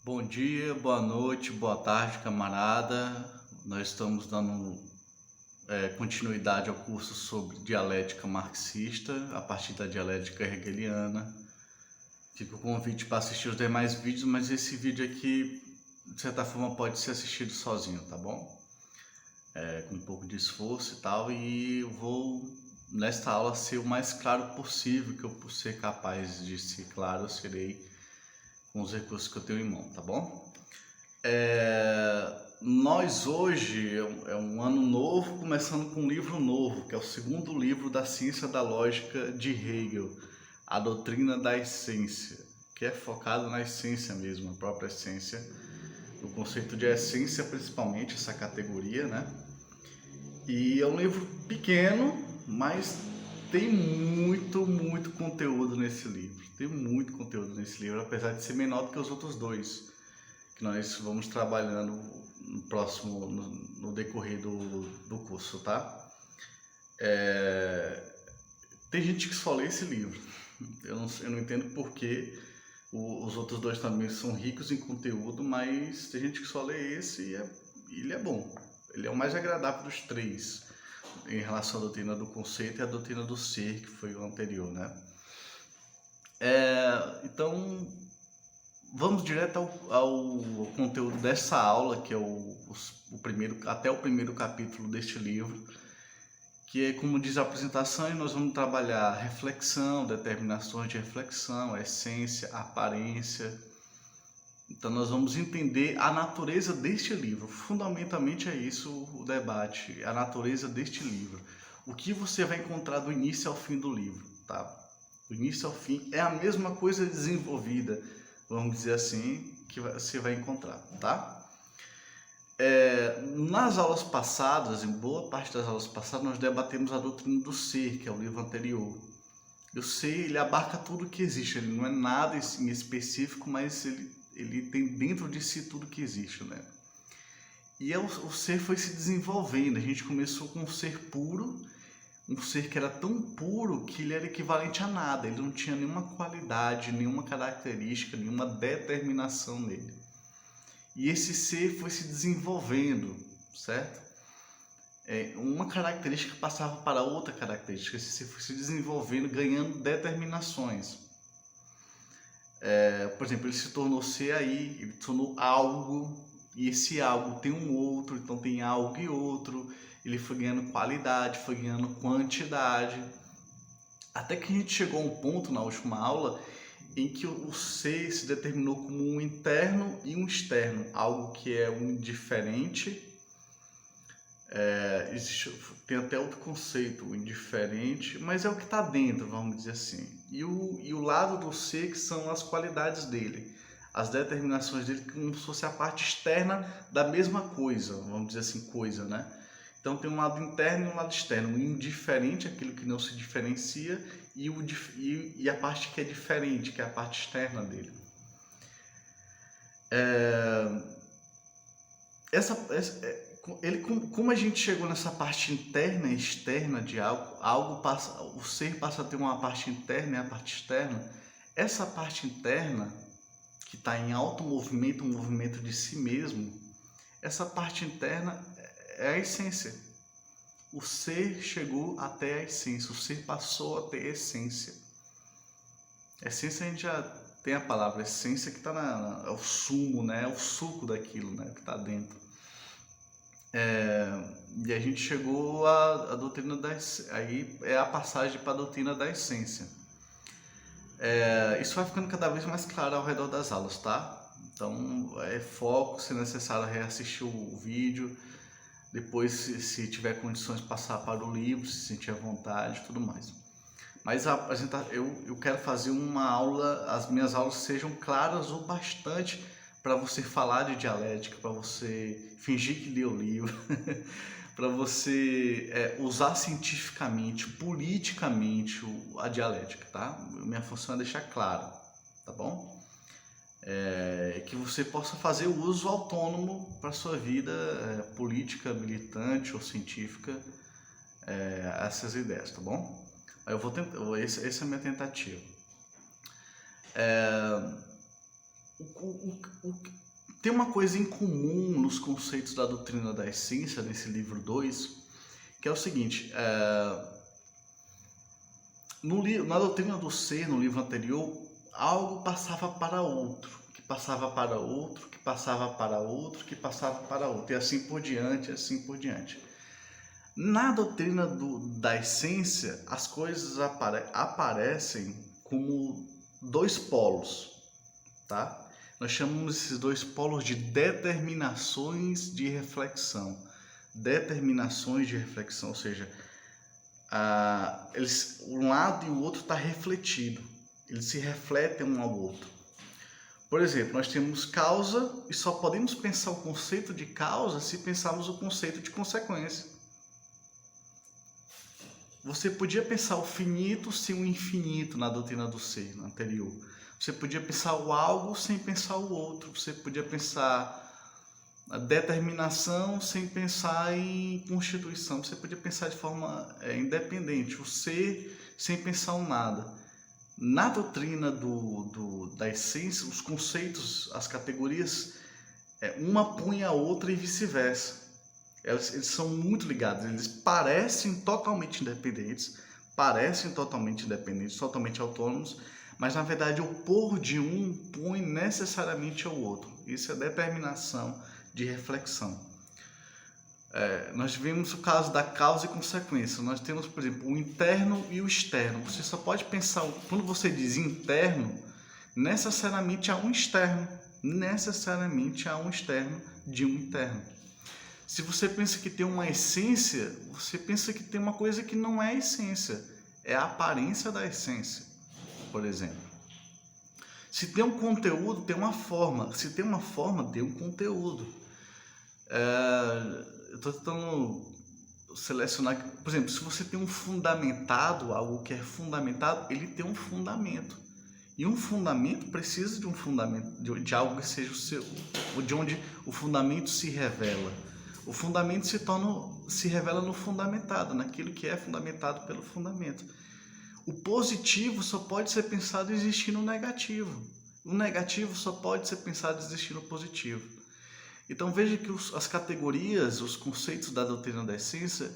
Bom dia, boa noite, boa tarde, camarada. Nós estamos dando continuidade ao curso sobre dialética marxista, a partir da dialética hegeliana. Fica o convite para assistir os demais vídeos, mas esse vídeo aqui, de certa forma, pode ser assistido sozinho, tá bom? Com um pouco de esforço e tal, e eu vou, nesta aula, ser o mais claro possível, que eu, por ser capaz de ser claro, eu serei com os recursos que eu tenho em mão, tá bom? Nós hoje é um ano novo, começando com um livro novo, que é o segundo livro da Ciência da Lógica de Hegel, a Doutrina da Essência, que é focado na essência mesmo, a própria essência, o conceito de essência, principalmente essa categoria, né? E é um livro pequeno, mas tem muito conteúdo nesse livro. Tem muito conteúdo nesse livro, apesar de ser menor do que os outros dois, que nós vamos trabalhando no próximo, no decorrer do curso, tá? Tem gente que só lê esse livro. Eu não entendo por que os outros dois também são ricos em conteúdo, mas tem gente que só lê esse e ele é bom. Ele é o mais agradável dos três, em relação à doutrina do conceito e à doutrina do ser, que foi o anterior, né? Então, vamos direto ao conteúdo dessa aula, que é até o primeiro capítulo deste livro, que é, como diz a apresentação, e nós vamos trabalhar reflexão, determinações de reflexão, essência, aparência. Então nós vamos entender a natureza deste livro. Fundamentalmente é isso o debate, a natureza deste livro. O que você vai encontrar do início ao fim do livro, tá? Do início ao fim é a mesma coisa desenvolvida, vamos dizer assim, que você vai encontrar, tá? Nas aulas passadas, em boa parte das aulas passadas, nós debatemos a doutrina do ser, que é o livro anterior. O ser, ele abarca tudo que existe, ele não é nada em específico, mas ele tem dentro de si tudo que existe, né? E o ser foi se desenvolvendo, a gente começou com um ser puro, um ser que era tão puro que ele era equivalente a nada, ele não tinha nenhuma qualidade, nenhuma característica, nenhuma determinação nele. E esse ser foi se desenvolvendo, certo? Uma característica passava para outra característica, esse ser foi se desenvolvendo, ganhando determinações. Por exemplo, ele se tornou ser aí, ele se tornou algo, e esse algo tem um outro, então tem algo e outro, ele foi ganhando qualidade, foi ganhando quantidade, até que a gente chegou a um ponto na última aula em que o ser se determinou como um interno e um externo, algo que é um indiferente. Tem até outro conceito, o indiferente, mas é o que está dentro, vamos dizer assim. E o lado do ser, que são as qualidades dele, as determinações dele, como se fosse a parte externa da mesma coisa, vamos dizer assim, coisa, né? Então tem um lado interno e um lado externo. O indiferente, aquilo que não se diferencia, e a parte que é diferente, que é a parte externa dele. Como a gente chegou nessa parte interna e externa de algo passa, o ser passa a ter uma parte interna e a parte externa. Essa parte interna, que está em alto movimento, um movimento de si mesmo, essa parte interna é a essência. O ser chegou até a essência, o ser passou a ter essência. Essência, a gente já tem a palavra essência, que está é o sumo, né? É o suco daquilo, né? Que está dentro. E a gente chegou à doutrina da essência. Aí é a passagem para a doutrina da essência. Isso vai ficando cada vez mais claro ao redor das aulas, tá? Então, foco, se necessário, reassistir o vídeo. Depois, se tiver condições, passar para o livro, se sentir à vontade e tudo mais. Mas eu quero fazer uma aula, as minhas aulas sejam claras o bastante para você falar de dialética, para você fingir que leu o livro, para você usar cientificamente, politicamente a dialética, tá? Minha função é deixar claro, tá bom? Que você possa fazer o uso autônomo para sua vida política, militante ou científica, essas ideias, tá bom? Eu vou tentar, essa é a minha tentativa. Tem uma coisa em comum nos conceitos da doutrina da essência, nesse livro 2, que é o seguinte, na doutrina do ser, no livro anterior, algo passava para outro, que passava para outro, que passava para outro, que passava para outro, e assim por diante, assim por diante. Na doutrina da essência, as coisas aparecem como dois polos, tá? Nós chamamos esses dois polos de determinações de reflexão. Determinações de reflexão, ou seja, um lado e o outro está refletido. Eles se refletem um ao outro. Por exemplo, nós temos causa e só podemos pensar o conceito de causa se pensarmos o conceito de consequência. Você podia pensar o finito sem o infinito na doutrina do ser, na anterior. Você podia pensar o algo sem pensar o outro. Você podia pensar a determinação sem pensar em constituição. Você podia pensar de forma independente. O ser sem pensar o nada. Na doutrina da essência, os conceitos, as categorias, uma põe a outra e vice-versa. Eles são muito ligados, eles parecem totalmente independentes, totalmente autônomos, mas na verdade o pôr de um põe necessariamente ao outro. Isso é determinação de reflexão. Nós vimos o caso da causa e consequência. Nós temos, por exemplo, o interno e o externo. Você só pode pensar, quando você diz interno, necessariamente há um externo. Necessariamente há um externo de um interno. Se você pensa que tem uma essência, você pensa que tem uma coisa que não é essência. É a aparência da essência, por exemplo. Se tem um conteúdo, tem uma forma. Se tem uma forma, tem um conteúdo. Eu estou tentando selecionar, por exemplo, se você tem um fundamentado, algo que é fundamentado, ele tem um fundamento. E um fundamento precisa de um fundamento, de algo que seja o seu, de onde o fundamento se revela. O fundamento se revela no fundamentado, naquilo que é fundamentado pelo fundamento. O positivo só pode ser pensado existindo no negativo. O negativo só pode ser pensado existindo no positivo. Então veja que as categorias, os conceitos da doutrina da essência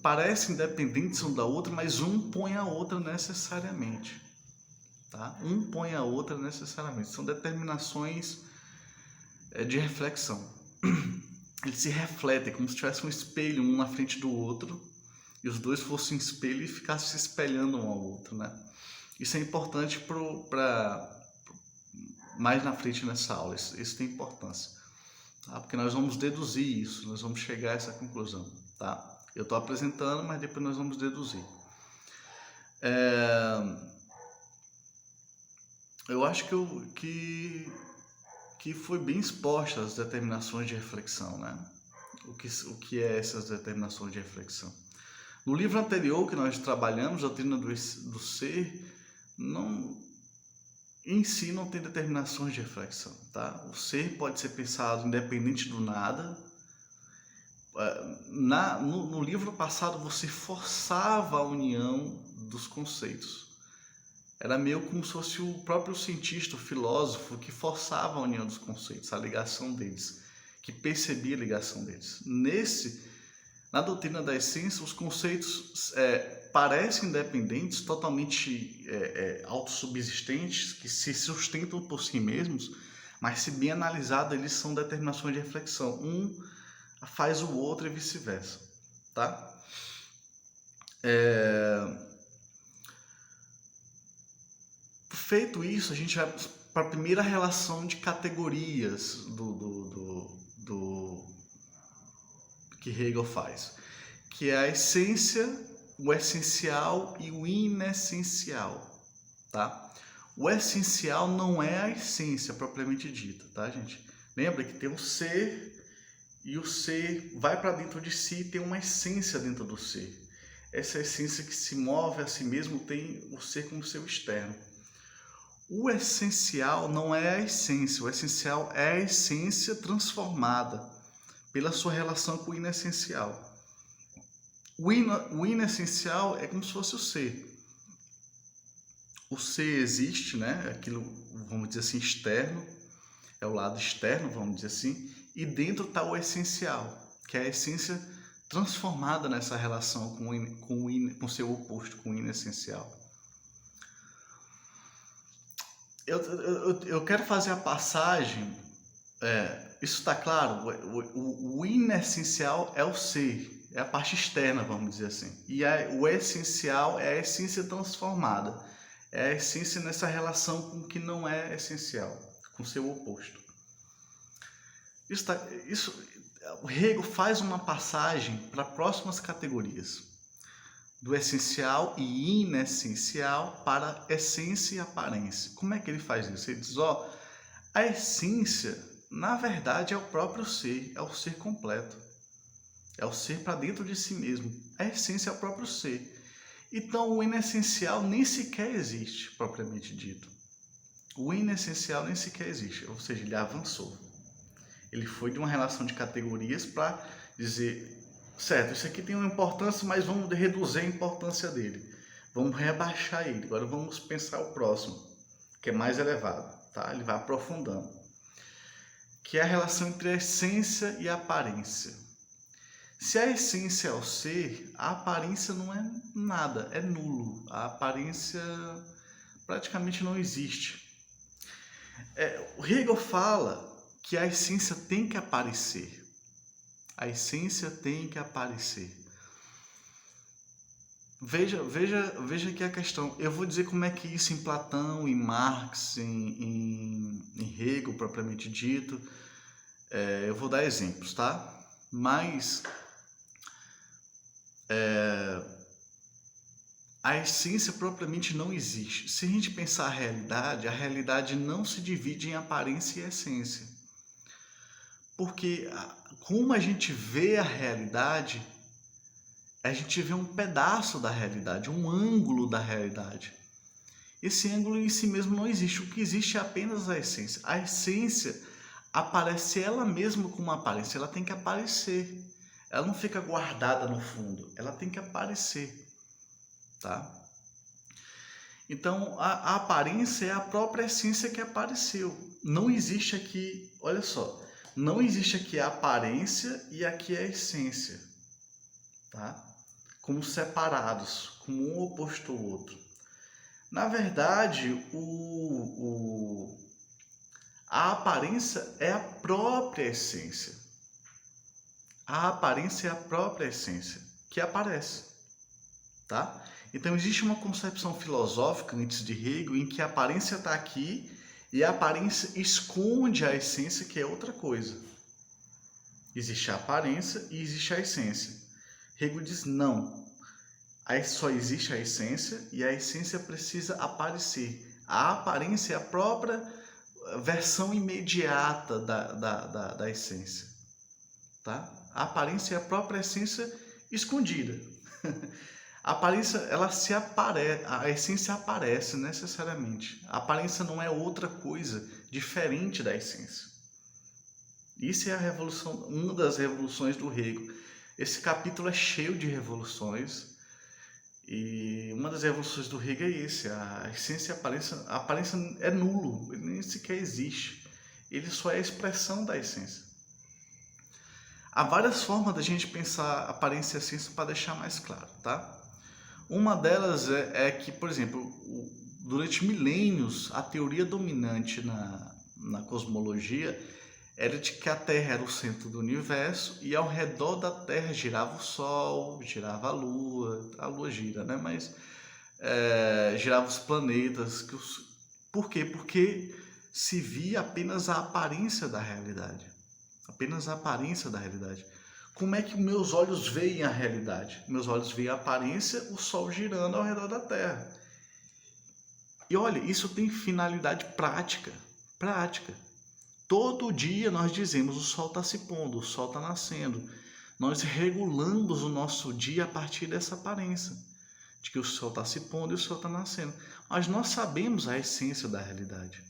parecem independentes um da outra, mas um põe a outra necessariamente. Tá? Um põe a outra necessariamente. São determinações de reflexão. Eles se refletem como se tivesse um espelho um na frente do outro e os dois fossem espelho e ficassem se espelhando um ao outro, né? Isso é importante para mais na frente nessa aula. Isso tem importância, tá? Porque nós vamos deduzir isso, nós vamos chegar a essa conclusão, tá? Eu estou apresentando, mas depois nós vamos deduzir. Eu acho que foi bem exposta as determinações de reflexão, né? O que é essas determinações de reflexão? No livro anterior que nós trabalhamos, a doutrina do ser, em si não tem determinações de reflexão, tá? O ser pode ser pensado independente do nada. No livro passado você forçava a união dos conceitos. Era meio como se fosse o próprio cientista, o filósofo, que forçava a união dos conceitos, a ligação deles, que percebia a ligação deles. Na doutrina da essência, os conceitos parecem independentes, totalmente autossubsistentes, que se sustentam por si mesmos, mas se bem analisado, eles são determinações de reflexão. Um faz o outro e vice-versa, tá? Feito isso, a gente vai para a primeira relação de categorias que Hegel faz, que é a essência, o essencial e o inessencial, tá? O essencial não é a essência propriamente dita, tá, gente? Lembra que tem um ser e o ser vai para dentro de si e tem uma essência dentro do ser. Essa essência que se move a si mesmo tem o ser como seu externo. O essencial não é a essência, o essencial é a essência transformada pela sua relação com o inessencial. O inessencial é como se fosse o ser. O ser existe, né? Aquilo, vamos dizer assim, externo. é o lado externo, vamos dizer assim, e dentro está o essencial, que é a essência transformada nessa relação com seu oposto, com o inessencial. Eu quero fazer a passagem, isso está claro, o inessencial é o ser, é a parte externa, vamos dizer assim, e o essencial é a essência transformada, é a essência nessa relação com o que não é essencial, com seu oposto. O Hegel faz uma passagem para próximas categorias, do essencial e inessencial para essência e aparência. Como é que ele faz isso? Ele diz, a essência, na verdade, é o próprio ser, é o ser completo. É o ser para dentro de si mesmo. A essência é o próprio ser. Então, o inessencial nem sequer existe, propriamente dito. O inessencial nem sequer existe, ou seja, ele avançou. Ele foi de uma relação de categorias para dizer, certo, isso aqui tem uma importância, mas vamos reduzir a importância dele. Vamos rebaixar ele. Agora vamos pensar o próximo, que é mais elevado, tá? Ele vai aprofundando. Que é a relação entre a essência e a aparência. Se a essência é o ser, a aparência não é nada, é nulo. A aparência praticamente não existe. O Hegel fala que a essência tem que aparecer. A essência tem que aparecer. Veja aqui a questão. Eu vou dizer como é que isso em Platão, em Marx, em Hegel, propriamente dito. Eu vou dar exemplos, tá? Mas a essência propriamente não existe. Se a gente pensar a realidade não se divide em aparência e essência. Porque como a gente vê a realidade, a gente vê um pedaço da realidade, um ângulo da realidade. Esse ângulo em si mesmo não existe. O que existe é apenas a essência. A essência aparece ela mesma como aparência. Ela tem que aparecer. Ela não fica guardada no fundo. Ela tem que aparecer. Tá? Então, a aparência é a própria essência que apareceu. Não existe aqui, olha só, não existe aqui a aparência e aqui a essência, tá? Como separados, como um oposto ao outro. Na verdade, a aparência é a própria essência. A aparência é a própria essência que aparece, tá? Então, existe uma concepção filosófica antes de Hegel em que a aparência está aqui e a aparência esconde a essência, que é outra coisa. Existe a aparência e existe a essência. Hegel diz não. Aí só existe a essência e a essência precisa aparecer. A aparência é a própria versão imediata da essência. Tá? A aparência é a própria essência escondida. A aparência, a essência aparece necessariamente. A aparência não é outra coisa diferente da essência. Isso é a revolução, uma das revoluções do Hegel. Esse capítulo é cheio de revoluções e uma das revoluções do Hegel é esse. A essência e a aparência é nulo, ele nem sequer existe. Ele só é a expressão da essência. Há várias formas da gente pensar aparência e essência para deixar mais claro, tá? Uma delas é que, por exemplo, durante milênios, a teoria dominante na cosmologia era de que a Terra era o centro do universo e ao redor da Terra girava o Sol, girava a Lua gira, né? Mas girava os planetas. Por quê? Porque se via apenas a aparência da realidade. Apenas a aparência da realidade. Como é que meus olhos veem a realidade? Meus olhos veem a aparência, o Sol girando ao redor da Terra. E olha, isso tem finalidade prática. Todo dia nós dizemos, o Sol está se pondo, o Sol está nascendo. Nós regulamos o nosso dia a partir dessa aparência, de que o Sol está se pondo e o Sol está nascendo. Mas nós sabemos a essência da realidade.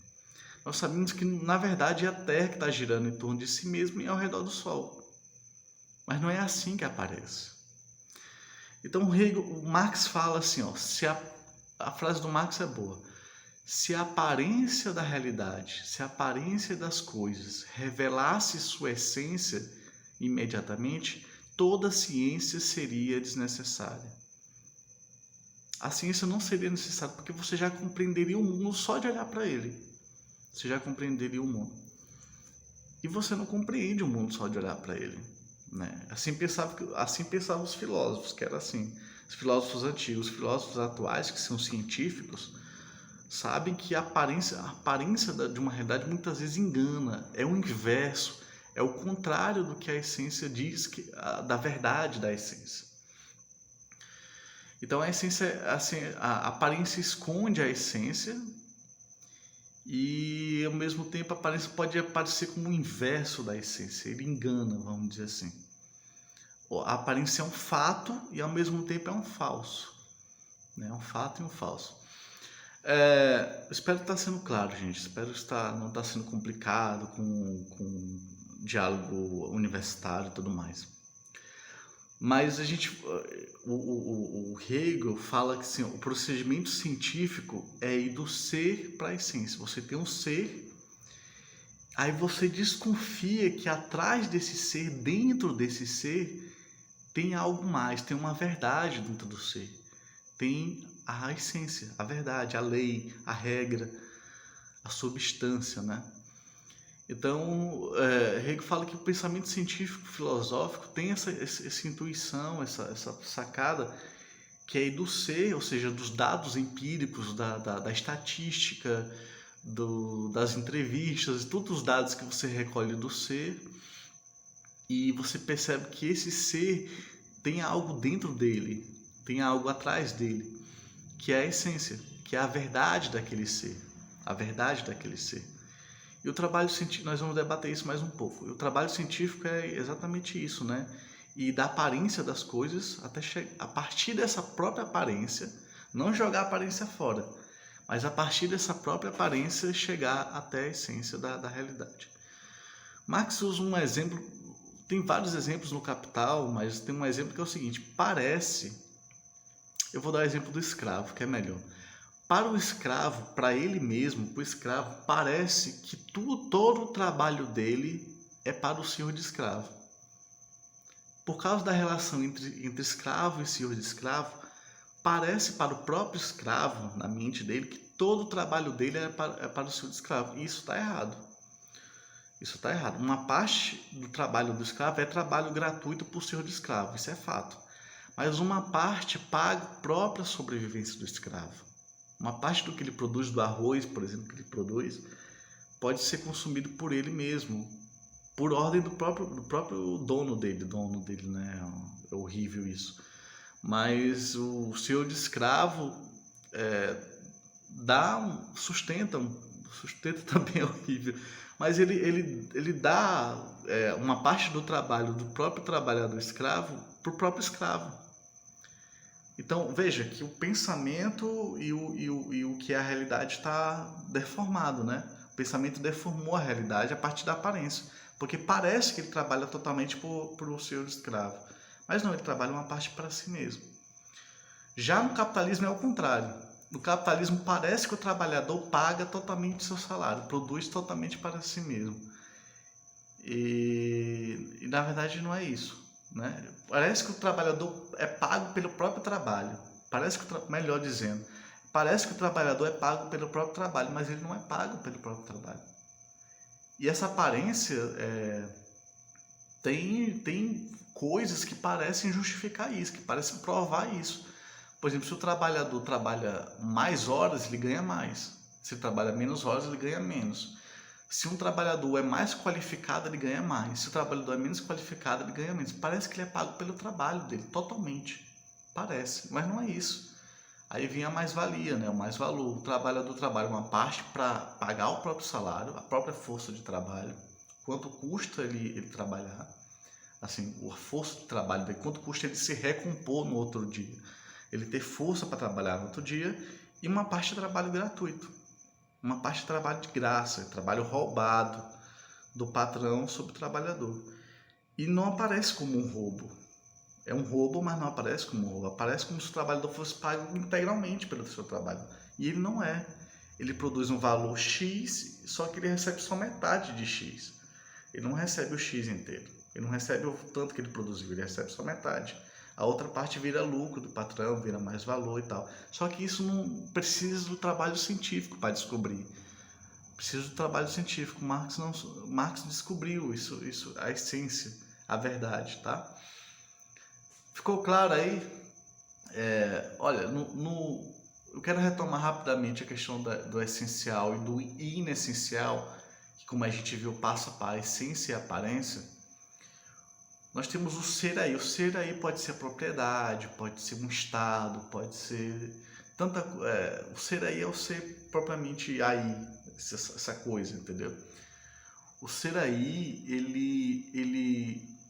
Nós sabemos que, na verdade, é a Terra que está girando em torno de si mesma e ao redor do Sol. Mas não é assim que aparece. Então o Marx fala assim, a frase do Marx é boa. Se a aparência da realidade, se a aparência das coisas revelasse sua essência imediatamente, toda ciência seria desnecessária. A ciência não seria necessária porque você já compreenderia o mundo só de olhar para ele. Você já compreenderia o mundo. E você não compreende o mundo só de olhar para ele, né? Assim pensavam os filósofos, que era assim. Os filósofos antigos, os filósofos atuais, que são científicos, sabem que a aparência de uma realidade muitas vezes engana, é o inverso, é o contrário do que a essência diz, da verdade da essência. Então a essência, assim, a aparência esconde a essência e ao mesmo tempo a aparência pode aparecer como o inverso da essência, ele engana, vamos dizer assim. A aparência é um fato e ao mesmo tempo é um falso, né? Um fato e um falso. Espero estar sendo claro, gente. Espero que não está sendo complicado com diálogo universitário e tudo mais. Mas o Hegel fala que assim, o procedimento científico é ir do ser para a essência. Você tem um ser, aí você desconfia que atrás desse ser, dentro desse ser, tem algo mais, tem uma verdade dentro do ser. Tem a essência, a verdade, a lei, a regra, a substância, né? Então, Hegel fala que o pensamento científico, filosófico tem essa intuição, essa sacada, que é do ser, ou seja, dos dados empíricos, da estatística, das entrevistas, todos os dados que você recolhe do ser, e você percebe que esse ser tem algo dentro dele, tem algo atrás dele, que é a essência, que é a verdade daquele ser, a verdade daquele ser. E o trabalho científico, nós vamos debater isso mais um pouco. E o trabalho científico é exatamente isso, né? E da aparência das coisas, até a partir dessa própria aparência, não jogar a aparência fora, mas a partir dessa própria aparência chegar até a essência da realidade. Marx usa um exemplo, tem vários exemplos no Capital, mas tem um exemplo que é o seguinte: eu vou dar o exemplo do escravo, que é melhor. Para o escravo, para ele mesmo, para o escravo, parece que todo o trabalho dele é para o senhor de escravo. Por causa da relação entre escravo e senhor de escravo, parece para o próprio escravo, na mente dele, que todo o trabalho dele é para o senhor de escravo. E isso está errado. Isso está errado. Uma parte do trabalho do escravo é trabalho gratuito para o senhor de escravo, isso é fato. Mas uma parte paga a própria sobrevivência do escravo. Uma parte do que ele produz, do arroz, por exemplo, que ele produz, pode ser consumido por ele mesmo, por ordem do próprio dono dele, né? É horrível isso. Mas o senhor de escravo sustenta também é horrível, mas ele dá uma parte do trabalho do próprio trabalhador escravo para o próprio escravo. Então, veja que o pensamento e o que é a realidade está deformado, né? O pensamento deformou a realidade a partir da aparência, porque parece que ele trabalha totalmente por o senhor escravo, mas não, ele trabalha uma parte para si mesmo. Já no capitalismo é o contrário. No capitalismo parece que o trabalhador paga totalmente seu salário, produz totalmente para si mesmo. E na verdade não é isso. Né? Parece que o trabalhador é pago pelo próprio trabalho. Melhor dizendo, parece que o trabalhador é pago pelo próprio trabalho, mas ele não é pago pelo próprio trabalho. E essa aparência tem coisas que parecem justificar isso, que parecem provar isso. Por exemplo, se o trabalhador trabalha mais horas, ele ganha mais. Se ele trabalha menos horas, ele ganha menos. Se um trabalhador é mais qualificado, ele ganha mais. Se o trabalhador é menos qualificado, ele ganha menos. Parece que ele é pago pelo trabalho dele, totalmente. Parece, mas não é isso. Aí vem a mais-valia, né? O mais-valor. O trabalhador trabalha uma parte para pagar o próprio salário, a própria força de trabalho, quanto custa ele trabalhar, assim, a força de trabalho dele, quanto custa ele se recompor no outro dia, ele ter força para trabalhar no outro dia, e uma parte de trabalho gratuito. Uma parte de trabalho de graça, trabalho roubado do patrão sobre o trabalhador. E não aparece como um roubo. É um roubo, mas não aparece como um roubo. Aparece como se o trabalhador fosse pago integralmente pelo seu trabalho. E ele não é. ele produz um valor X, só que ele recebe só metade de X. Ele não recebe o X inteiro. Ele não recebe o tanto que ele produziu, ele recebe só metade. A outra parte vira lucro do patrão, vira mais valor e tal. Só que isso não precisa do trabalho científico para descobrir. Precisa do trabalho científico. Marx descobriu isso, a essência, a verdade, tá? Ficou claro aí? Olha, eu quero retomar rapidamente a questão do essencial e do inessencial, que como a gente viu passa para a essência e a aparência. Nós temos o ser aí. O ser aí pode ser propriedade, pode ser um estado, pode ser o ser aí é o ser propriamente aí, essa coisa, entendeu? O ser aí,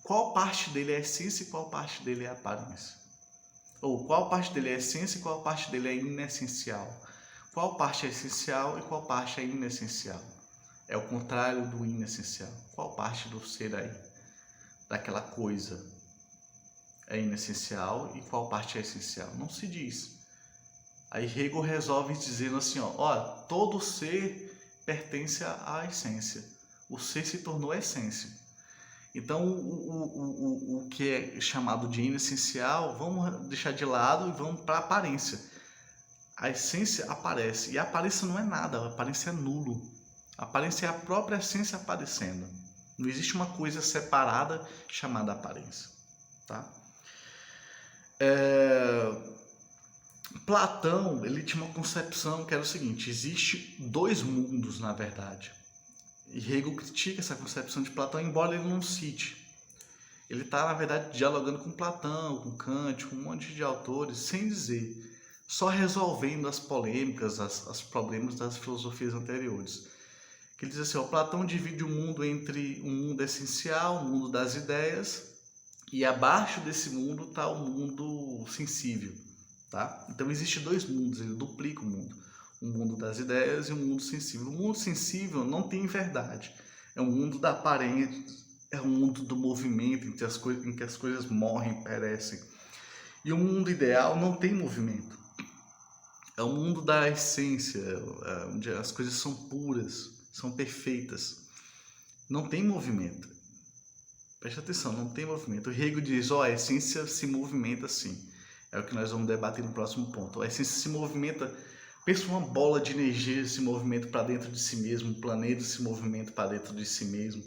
qual parte dele é essência e qual parte dele é aparência? Ou qual parte dele é essência e qual parte dele é inessencial? Qual parte é essencial e qual parte é inessencial? É o contrário do inessencial. Qual parte do ser aí, daquela coisa, é inessencial e qual parte é essencial? Não se diz. Aí Hegel resolve dizendo assim, ó, todo ser pertence à essência. O ser se tornou essência. Então, o que é chamado de inessencial, vamos deixar de lado e vamos para a aparência. A essência aparece, e a aparência não é nada, a aparência é nulo. A aparência é a própria essência aparecendo. Não existe uma coisa separada chamada aparência. Tá? Platão, ele tinha uma concepção que era o seguinte: existe dois mundos, na verdade. E Hegel critica essa concepção de Platão, embora ele não cite. Ele está, na verdade, dialogando com Platão, com Kant, com um monte de autores, sem dizer, só resolvendo as polêmicas, os problemas das filosofias anteriores. Que ele diz assim, Platão divide o mundo entre um mundo essencial, o mundo das ideias, e abaixo desse mundo está o mundo sensível. Tá? Então, existem dois mundos, ele duplica o mundo. O mundo das ideias e o mundo sensível. O mundo sensível não tem verdade. É o mundo da aparência, é o mundo do movimento, em que as coisas morrem, perecem. E o mundo ideal não tem movimento. É o mundo da essência, onde as coisas são puras, são perfeitas. Não tem movimento. Preste atenção, não tem movimento. O Hegel diz, a essência se movimenta assim. É o que nós vamos debater no próximo ponto. A essência se movimenta, pensa uma bola de energia se movimenta para dentro de si mesmo, um planeta se movimenta para dentro de si mesmo.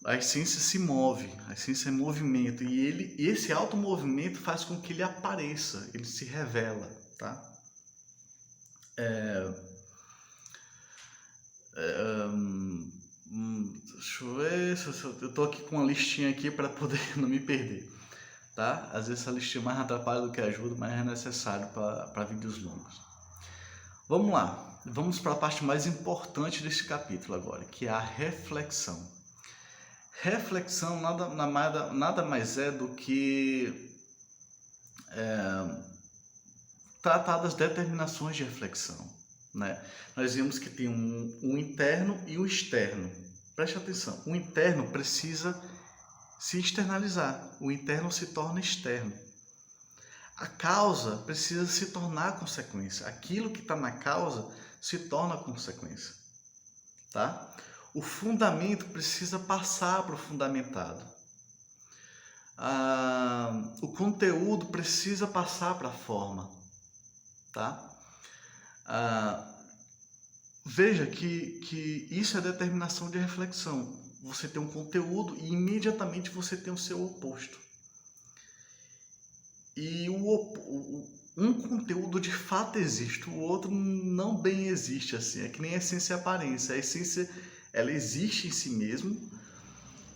A essência se move, a essência é movimento, e esse automovimento faz com que ele apareça, ele se revela, tá? Deixa eu ver, eu tô aqui com uma listinha aqui para poder não me perder, tá? Às vezes essa listinha mais atrapalha do que ajuda, mas é necessário para vídeos longos. Vamos lá, vamos para a parte mais importante desse capítulo agora, que é a reflexão. Reflexão nada mais é do que tratar das determinações de reflexão. Né? Nós vimos que tem um interno e um externo. Preste atenção, o interno precisa se externalizar, o interno se torna externo. A causa precisa se tornar consequência, aquilo que está na causa se torna consequência. Tá? O fundamento precisa passar para o fundamentado. O conteúdo precisa passar para a forma. Tá? Veja que isso é determinação de reflexão. Você tem um conteúdo e imediatamente você tem o seu oposto. E um conteúdo de fato existe, o outro não bem existe assim. É que nem a essência e a aparência. A essência, ela existe em si mesmo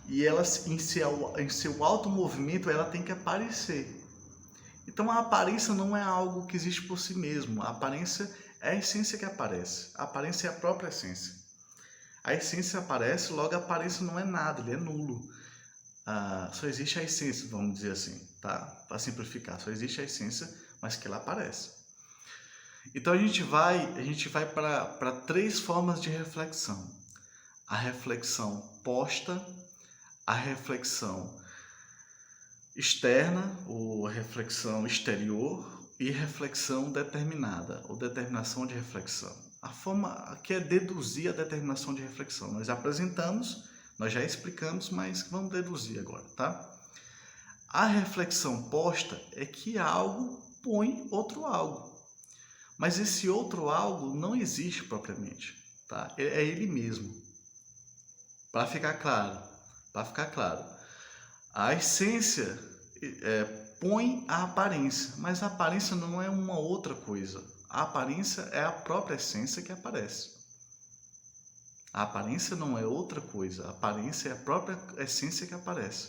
e ela, em seu automovimento ela tem que aparecer. Então a aparência não é algo que existe por si mesmo. A aparência é a essência que aparece. A aparência é a própria essência. A essência aparece, logo a aparência não é nada, ele é nulo. Só existe a essência, vamos dizer assim, tá? Para simplificar, só existe a essência, mas que ela aparece. Então a gente vai para três formas de reflexão. A reflexão posta, a reflexão externa ou a reflexão exterior e reflexão determinada, ou determinação de reflexão. A forma que é deduzir a determinação de reflexão. Nós apresentamos, nós já explicamos, mas vamos deduzir agora, tá? A reflexão posta é que algo põe outro algo. Mas esse outro algo não existe propriamente, tá? É ele mesmo. Para ficar claro, a essência põe a aparência, mas a aparência não é uma outra coisa. A aparência é a própria essência que aparece. A aparência não é outra coisa, a aparência é a própria essência que aparece.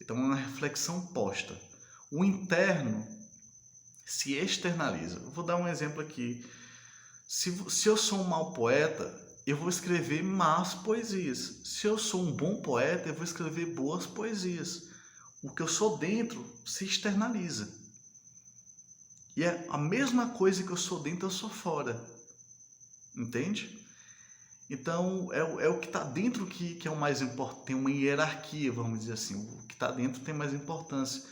Então é uma reflexão posta. O interno se externaliza. Eu vou dar um exemplo aqui. Se eu sou um mau poeta, eu vou escrever más poesias. Se eu sou um bom poeta, eu vou escrever boas poesias. O que eu sou dentro se externaliza. E é a mesma coisa que eu sou dentro, eu sou fora. Entende? Então, é o que está dentro que é o mais importante. Tem uma hierarquia, vamos dizer assim. O que está dentro tem mais importância.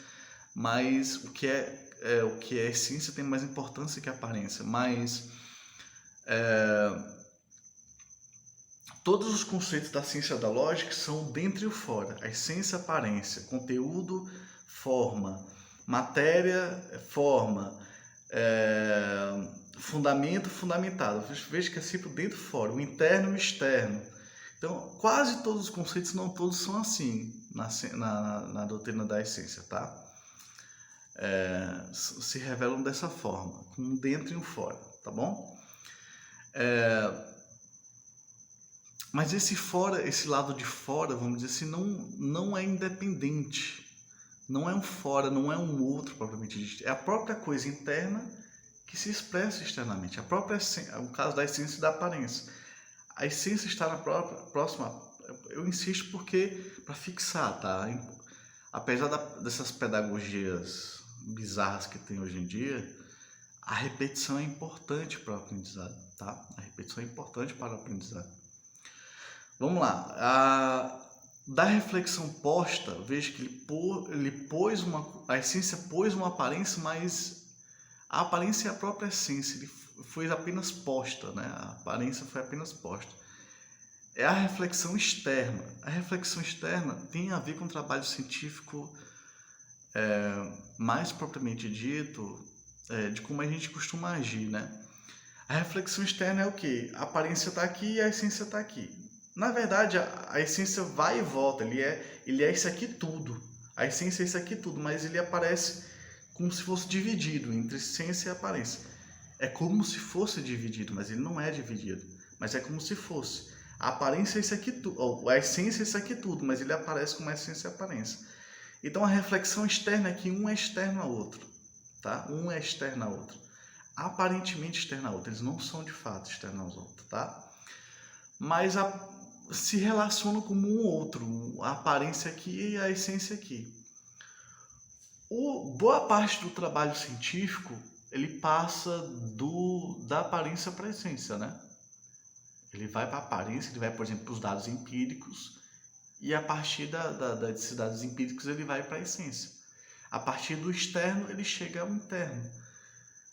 Mas o que é essência tem mais importância que a aparência. Mas todos os conceitos da ciência da lógica são dentro e o fora. A essência, aparência, conteúdo, forma, matéria, forma, fundamento, fundamentado. Veja que é sempre dentro e fora, o interno e o externo. Então, quase todos os conceitos, não todos, são assim na doutrina da essência, tá? Se revelam dessa forma, com um dentro e um fora, tá bom? Mas esse fora, esse lado de fora, vamos dizer assim, não é independente. Não é um fora, não é um outro propriamente dito. É a própria coisa interna que se expressa externamente. A própria essência, o caso da essência e da aparência. A essência está na próxima. Eu insisto porque para fixar, tá? Apesar dessas pedagogias bizarras que tem hoje em dia, a repetição é importante para o aprendizado, tá? A repetição é importante para o aprendizado. Vamos lá. Da reflexão posta, veja que a essência pôs uma aparência, mas a aparência é a própria essência, ele foi apenas posta, né? A aparência foi apenas posta. É a reflexão externa. A reflexão externa tem a ver com o trabalho científico mais propriamente dito, de como a gente costuma agir, né? A reflexão externa é o quê? A aparência está aqui e a essência está aqui. Na verdade, a essência vai e volta, ele é isso aqui tudo. A essência é isso aqui tudo, mas ele aparece como se fosse dividido entre essência e aparência. É como se fosse dividido, mas ele não é dividido, mas é como se fosse. A aparência é isso aqui tudo, a essência é isso aqui tudo, mas ele aparece como essência e aparência. Então a reflexão externa é que um é externo ao outro, tá? Um é externo ao outro. Aparentemente externo ao outro, eles não são de fato externos aos outros, tá? Mas se relacionam como um outro, a aparência aqui e a essência aqui. Boa parte do trabalho científico, ele passa da aparência para a essência, né? Ele vai para a aparência, ele vai, por exemplo, para os dados empíricos, e a partir desses dados empíricos ele vai para a essência. A partir do externo ele chega ao interno.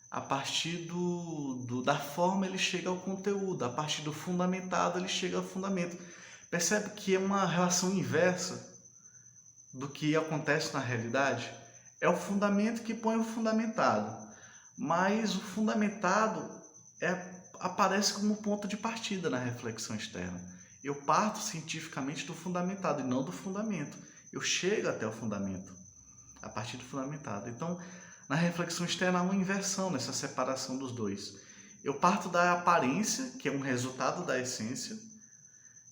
A partir da forma ele chega ao conteúdo. A partir do fundamentado ele chega ao fundamento. Percebe que é uma relação inversa do que acontece na realidade? É o fundamento que põe o fundamentado, mas o fundamentado aparece como ponto de partida na reflexão externa. Eu parto cientificamente do fundamentado e não do fundamento. Eu chego até o fundamento, a partir do fundamentado. Então, na reflexão externa há uma inversão nessa separação dos dois. Eu parto da aparência, que é um resultado da essência.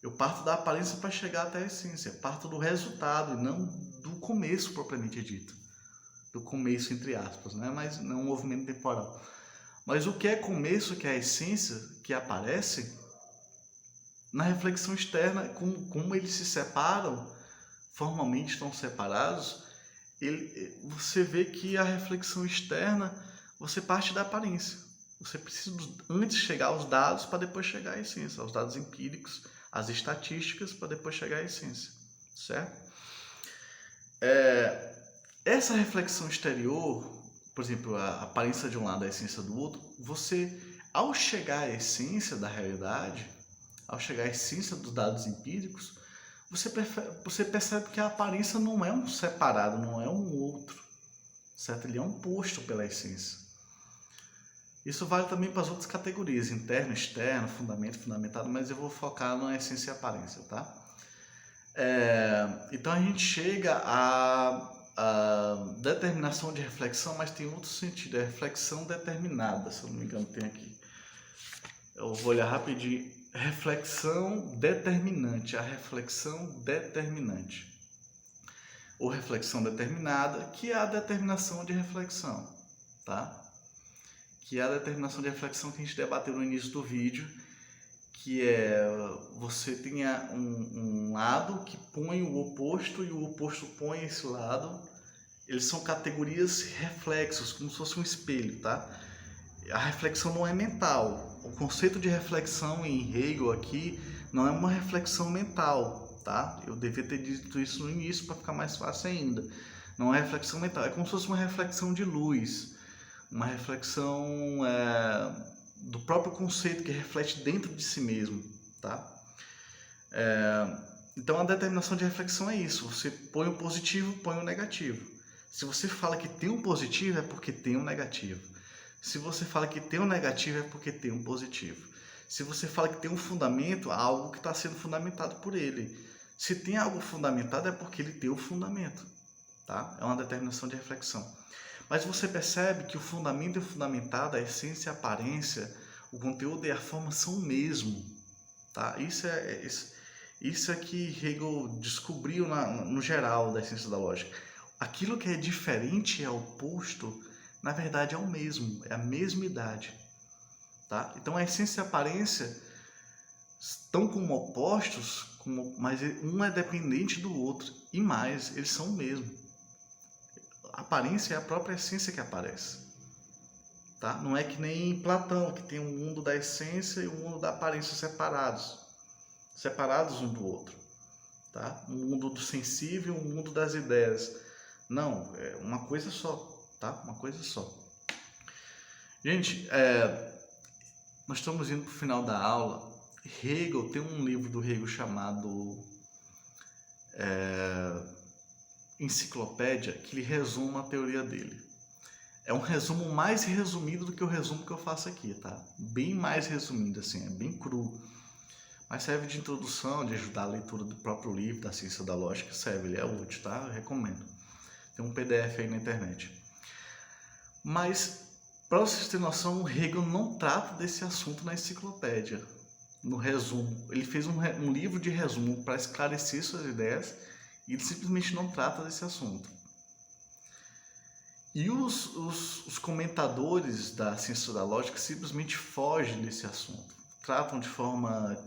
Eu parto da aparência para chegar até a essência. Eu parto do resultado e não do começo propriamente dito. Do começo, entre aspas, né? Mas não um movimento temporal. Mas o que é começo, que é a essência, que aparece, na reflexão externa, como eles se separam, formalmente estão separados, você vê que a reflexão externa, você parte da aparência. Você precisa antes chegar aos dados para depois chegar à essência, aos dados empíricos, às estatísticas para depois chegar à essência, certo? Essa reflexão exterior, por exemplo, a aparência de um lado, a essência do outro, você, ao chegar à essência da realidade, ao chegar à essência dos dados empíricos, você percebe que a aparência não é um separado, não é um outro, certo? Ele é um posto pela essência. Isso vale também para as outras categorias, interno, externo, fundamento, fundamentado, mas eu vou focar na essência e aparência, tá? Então a gente chega à determinação de reflexão, mas tem outro sentido, é reflexão determinada, se eu não me engano tem aqui. Eu vou olhar rapidinho. Reflexão determinante, a reflexão determinante. Ou reflexão determinada, que é a determinação de reflexão, tá? Que é a determinação de reflexão que a gente debateu no início do vídeo, que é você tenha um lado que põe o oposto e o oposto põe esse lado. Eles são categorias reflexos, como se fosse um espelho, tá? A reflexão não é mental. O conceito de reflexão em Hegel aqui não é uma reflexão mental, tá? Eu devia ter dito isso no início para ficar mais fácil ainda. Não é reflexão mental, é como se fosse uma reflexão de luz, uma reflexão do próprio conceito que reflete dentro de si mesmo, tá? Então a determinação de reflexão é isso, você põe o positivo, põe o negativo. Se você fala que tem um positivo, é porque tem um negativo. Se você fala que tem um negativo, é porque tem um positivo. Se você fala que tem um fundamento, há algo que está sendo fundamentado por ele. Se tem algo fundamentado, é porque ele tem o fundamento, tá? É uma determinação de reflexão. Mas você percebe que o fundamento e o fundamentado, a essência e a aparência, o conteúdo e a forma são o mesmo, tá? Isso é que Hegel descobriu no geral da essência da lógica. Aquilo que é diferente e é oposto, na verdade é o mesmo, é a mesma idade, tá? Então a essência e a aparência estão como opostos, mas um é dependente do outro, e mais, eles são o mesmo. A aparência é a própria essência que aparece, tá? Não é que nem Platão, que tem um mundo da essência e um mundo da aparência separados um do outro, tá? Um mundo do sensível e um mundo das ideias. Não, é uma coisa só. Tá? Uma coisa só. Gente, nós estamos indo para o final da aula. Hegel, tem um livro do Hegel chamado Enciclopédia, que ele resume a teoria dele. É um resumo mais resumido do que o resumo que eu faço aqui, tá? Bem mais resumido, assim, é bem cru. Mas serve de introdução, de ajudar a leitura do próprio livro, da ciência da lógica, serve, ele é útil, tá? Eu recomendo. Tem um PDF aí na internet. Mas, para vocês terem noção, Hegel não trata desse assunto na enciclopédia, no resumo. Ele fez um livro de resumo para esclarecer suas ideias e ele simplesmente não trata desse assunto. E os comentadores da ciência da lógica simplesmente fogem desse assunto. Tratam de forma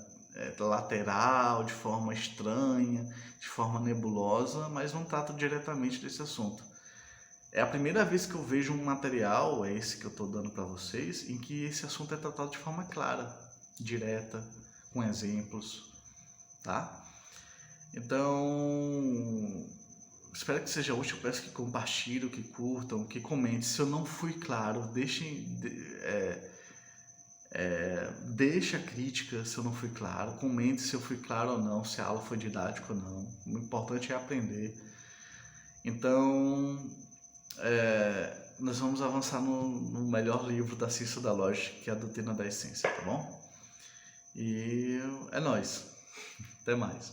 lateral, de forma estranha, de forma nebulosa, mas não tratam diretamente desse assunto. É a primeira vez que eu vejo um material, é esse que eu estou dando para vocês, em que esse assunto é tratado de forma clara, direta, com exemplos, tá? Então, espero que seja útil, eu peço que compartilhem, que curtam, que comentem. Se eu não fui claro, deixe a crítica se eu não fui claro, comente se eu fui claro ou não, se a aula foi didática ou não. O importante é aprender. Então, nós vamos avançar no melhor livro da ciência da lógica, que é a Doutrina da Essência, tá bom? E é nóis. Até mais.